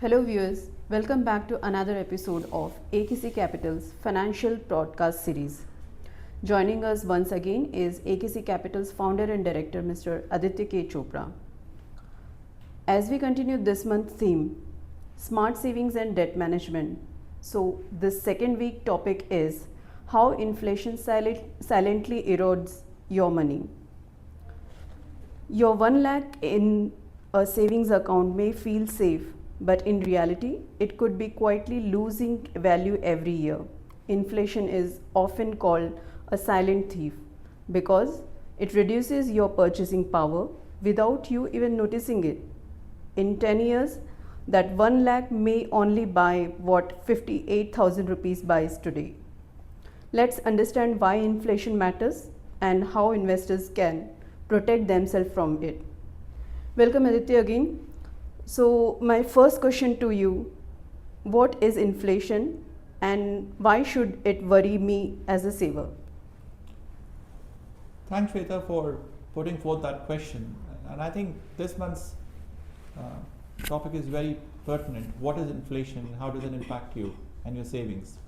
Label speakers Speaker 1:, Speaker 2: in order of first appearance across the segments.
Speaker 1: Hello, viewers. Welcome back to another episode of AKC Capital's financial broadcast series. Joining us once again is AKC Capital's founder and director, Mr. Aditya K. Chopra. As we continue this month's theme, smart savings and debt management. So, this second week topic is how inflation silently erodes your money. Your 1 lakh in a savings account may feel safe, but in reality, it could be quietly losing value every year. Inflation is often called a silent thief because it reduces your purchasing power without you even noticing it. In 10 years, that 1 lakh may only buy what 58,000 rupees buys today. Let's understand why inflation matters and how investors can protect themselves from it. Welcome Aditya again. So my first question to you, what is inflation and why should it worry me as a saver?
Speaker 2: Thanks Shweta for putting forth that question, and I think this month's topic is very pertinent. What is inflation? How does it impact you and your savings?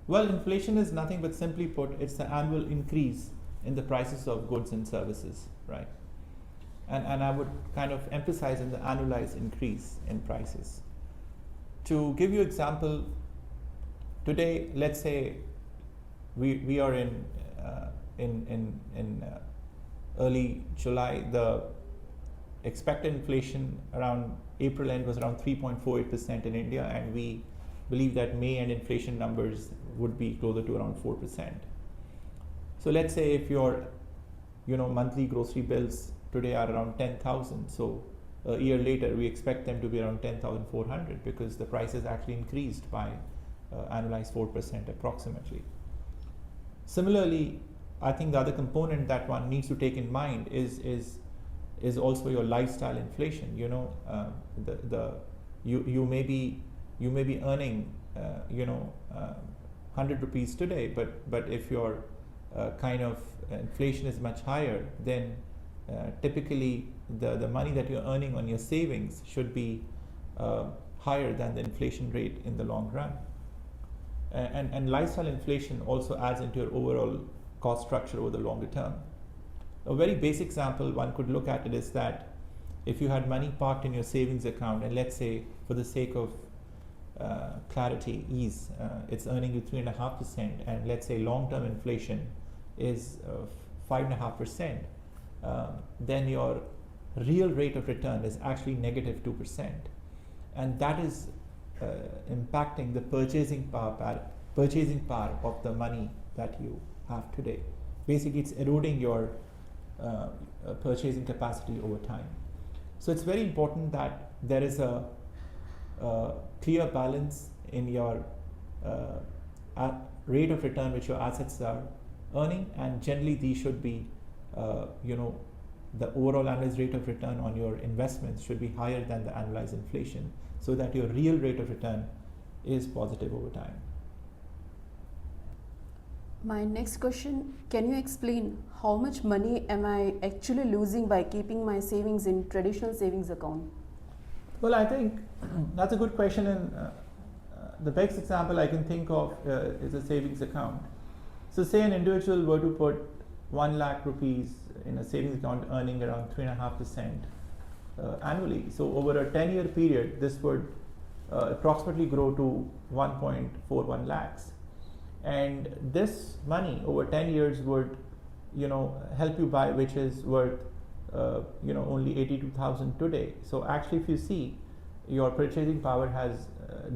Speaker 2: Well, inflation is nothing but, simply put, it's the annual increase in the prices of goods and services, right? And I would kind of emphasize in the annualized increase in prices. To give you example, today, let's say we are in early July. The expected inflation around April end was around 3.48% in India, and we believe that May end inflation numbers would be closer to around 4%. So let's say if your monthly grocery bills today are around 10,000, so a year later we expect them to be around 10,400 because the prices actually increased by annualized 4% approximately. Similarly, I think the other component that one needs to take in mind is also your lifestyle inflation. You may be earning 100 rupees today, but if your kind of inflation is much higher, then typically the money that you're earning on your savings should be higher than the inflation rate in the long run. And lifestyle inflation also adds into your overall cost structure over the longer term. A very basic example one could look at it is that if you had money parked in your savings account, and let's say for the sake of ease, it's earning you 3.5%, and let's say long-term inflation is 5.5%, then your real rate of return is actually negative 2%, and that is impacting the purchasing power of the money that you have today. Basically, it's eroding your purchasing capacity over time. So it's very important that there is a clear balance in your rate of return which your assets are earning, and generally these should be the overall annualized rate of return on your investments should be higher than the annualized inflation, so that your real rate of return is positive over time.
Speaker 1: My next question, can you explain how much money am I actually losing by keeping my savings in traditional savings account?
Speaker 2: Well, I think that's a good question, and the best example I can think of is a savings account. So say an individual were to put 1 lakh rupees in a savings account earning around 3.5% annually. So over a 10-year period, this would approximately grow to 1.41 lakhs. And this money over 10 years would help you buy, which is worth only 82,000 today. So actually, if you see, your purchasing power has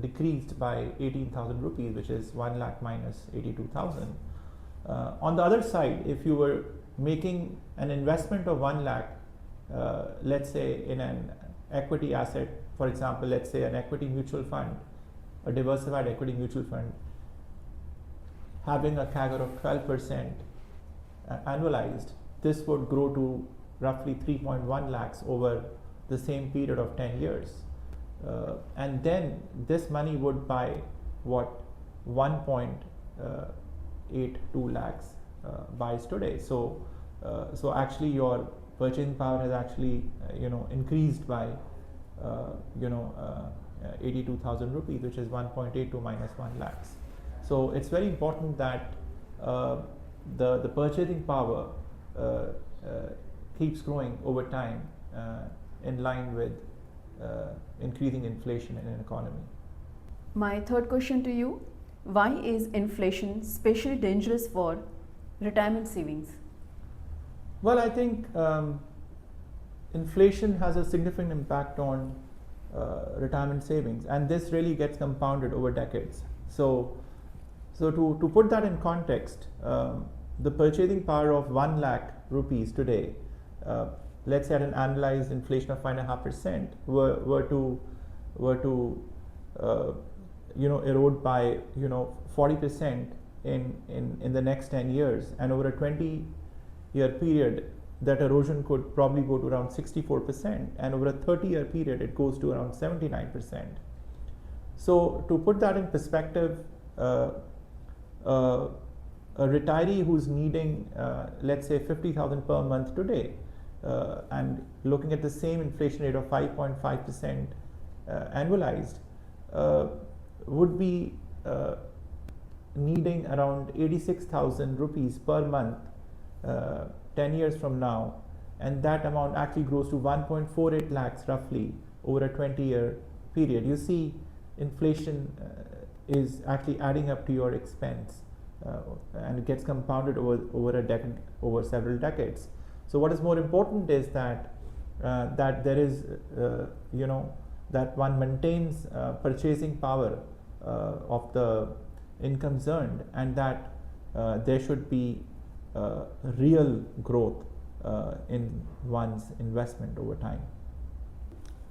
Speaker 2: decreased by 18,000 rupees, which is 1 lakh minus 82,000. On the other side, if you were making an investment of 1 lakh, let's say in an equity asset, for example, let's say an equity mutual fund, a diversified equity mutual fund, having a CAGR of 12% annualized, this would grow to roughly 3.1 lakhs over the same period of 10 years. And then this money would buy what 1.82 lakhs buys today. So actually your purchasing power has actually increased by 82,000 rupees, which is 1.82 minus 1 lakhs. So it's very important that the purchasing power keeps growing over time in line with increasing inflation in an economy.
Speaker 1: My third question to you: why is inflation especially dangerous for retirement savings?
Speaker 2: Well, I think inflation has a significant impact on retirement savings, and this really gets compounded over decades. So to put that in context, the purchasing power of 1 lakh rupees today, let's say at an annualized inflation of 5.5%, were to erode by 40% in the next 10 years, and over a 20-year period, that erosion could probably go to around 64%, and over a 30-year period, it goes to around 79%. So to put that in perspective, a retiree who's needing, let's say, 50,000 per month today, and looking at the same inflation rate of 5.5% annualized, would be needing around 86,000 rupees per month 10 years from now, and that amount actually grows to 1.48 lakhs roughly over a 20-year period. You see, inflation is actually adding up to your expense, and it gets compounded over a decade, over several decades. So what is more important is that there is that one maintains purchasing power of the incomes earned, and that there should be real growth in one's investment over time.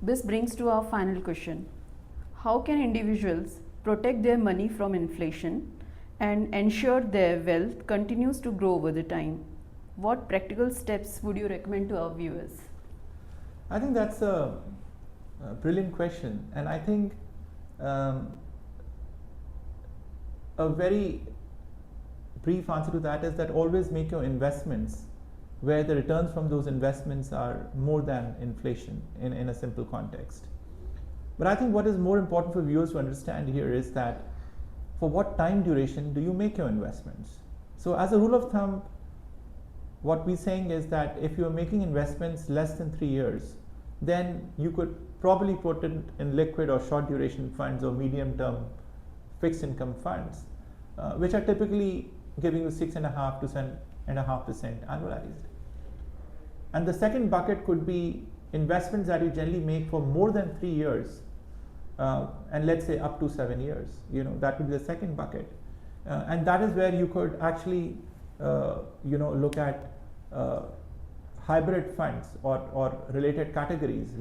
Speaker 1: This brings to our final question: how can individuals protect their money from inflation and ensure their wealth continues to grow over the time? What practical steps would you recommend to our viewers?
Speaker 2: I think that's a brilliant question, and I think a very brief answer to that is that always make your investments where the returns from those investments are more than inflation in a simple context. But I think what is more important for viewers to understand here is that for what time duration do you make your investments? So as a rule of thumb, what we're saying is that if you're making investments less than 3 years, then you could probably put it in liquid or short duration funds or medium term fixed income funds, which are typically giving you 6.5 to 7.5% annualized. And the second bucket could be investments that you generally make for more than 3 years, and let's say up to 7 years. That would be the second bucket, and that is where you could actually look at hybrid funds or related categories,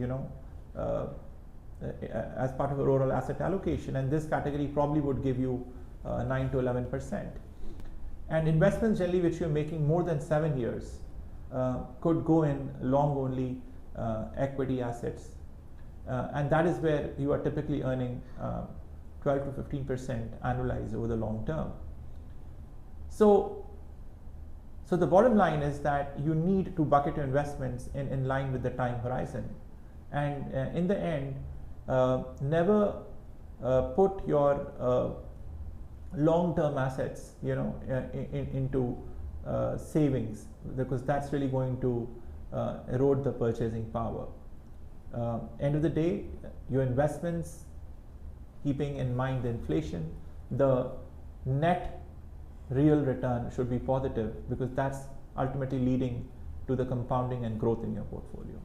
Speaker 2: as part of a rural asset allocation, and this category probably would give you 9 to 11%. And investments generally which you're making more than 7 years could go in long only equity assets, and that is where you are typically earning 12 to 15% annualized over the long term. So the bottom line is that you need to bucket your investments in line with the time horizon, and in the end, never put your long-term assets into savings, because that's really going to erode the purchasing power. End of the day, your investments, keeping in mind the inflation, the net real return should be positive, because that's ultimately leading to the compounding and growth in your portfolio.